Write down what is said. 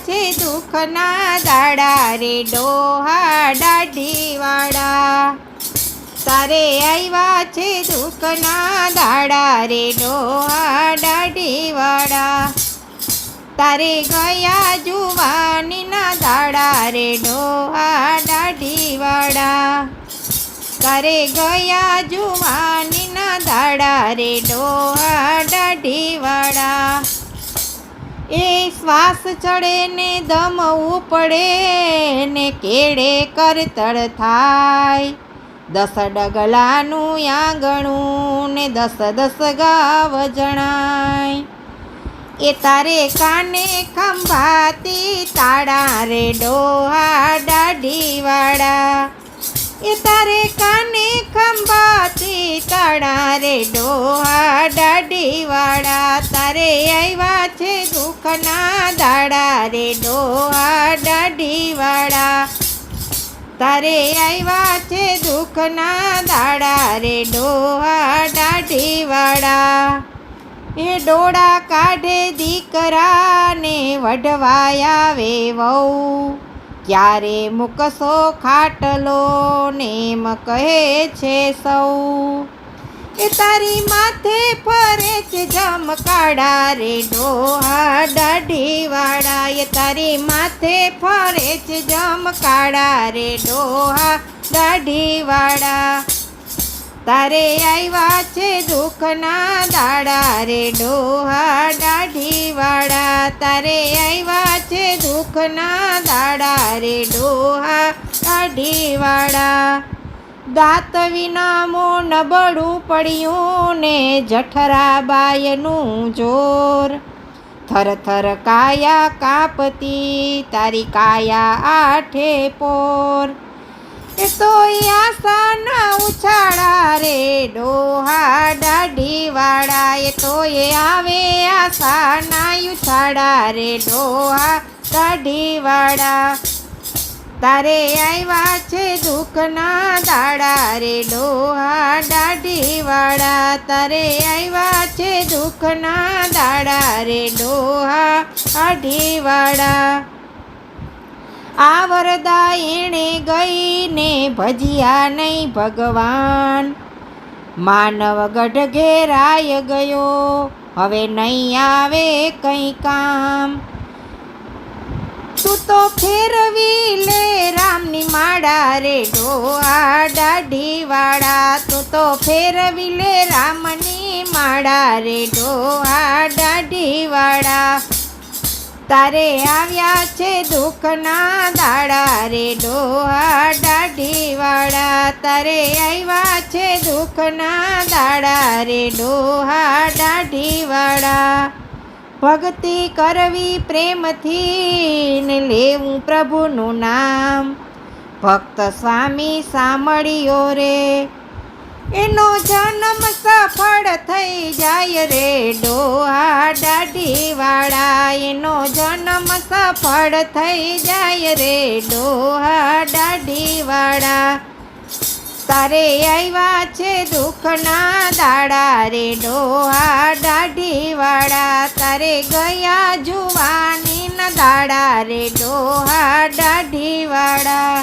છે દુઃખના દાડા રે ડોહા દાઢીવાળા. તારે આવ્યા છે દુઃખના દાડા રે ડોહા દાઢીવાળા. તારે ગયા જુવાનીના દાડા રે ડોહા દાઢીવાળા. તારે ગયા જુવાનીના દાડા રે ડોહા દાઢીવાળા. એ શ્વાસ ચડે ને દમ ઉપડે ને કેળે કરતળ થાય. 10 ડગલાનું આંગણું ને 10 ગાવ જણાય. એ તારે કાને ખંભાતી તાળા રે ડોહા દાઢીવાળા. એ તારે કાને ખંભાતી તાળા રે ડોહા દાઢીવાળા. તારે આવ્યા છે દુઃખના દાડા રે ડોહા દાઢીવાળા. તારે આવ્યા છે દુઃખના દાડા રે ડોહા દાઢીવાળા. એ ડોળા કાઢે દીકરાને વઢવાય આવે વહુ. ક્યારે મૂકશો ખાટલો ને એમ કહે છે સૌ. એ તારી માથે ફરે છે જમકાડા રે ડોહા દાઢીવાળા. એ તારી માથે ફરે છે જમકાડા રે ડોહા દાઢીવાળા. તારે આવ્યા છે દુઃખના દાડા રે ડોહા દાઢીવાળા. તારે આવ્યા છે દુઃખના દાડા રે ડોહા દાઢીવાળા. દાંત વિના મોં નબળું પડ્યું ને જઠરાબાઈનું જોર. થરથર કાયા કાપતી તારી કાયા આઠે પોર. એ તોય આશાના ઉછાળા રે ડોહા દાઢીવાળા. એ તોય આવે આશાના ઉછાળા રે ડોહા દાઢીવાળા. તારે આવ્યા છે દુઃખના દાડા રે ડોહા દાઢીવાળા. તારે આવ્યા છે દુઃખના દાડા રે ડોહા દાઢીવાળા. આ વરદા એણે ગઈને ભજ્યા નહીં ભગવાન. માનવ ગઢ ઘેરાય ગયો હવે નહીં આવે કંઈ કામ. તું તો ફેરવી લે રામની માળા રે ડોહા દાઢીવાળા. તું તો ફેરવી લે રામની માળા રે ડોહા દાઢીવાળા. તારે આવ્યા છે દુઃખના દાડા રે ડોહા દાઢીવાળા. તારે આવ્યા છે દુઃખના દાડા રે ડોહા દાઢીવાળા. ભક્તિ કરવી પ્રેમથી ને લેવું પ્રભુનું નામ. ભક્ત સ્વામી સાંભળ્યો રે એનો જન્મ સફળ થઈ જાય રે ડોહા દાઢીવાળા. એનો જન્મ સફળ થઈ જાય રે ડોહા દાઢીવાળા. તારે આવ્યા છે દુઃખના દાડા રે ડોહા દાઢીવાળા. તારે ગયા જુવાનીના દાડા રે ડોહા દાઢીવાળા.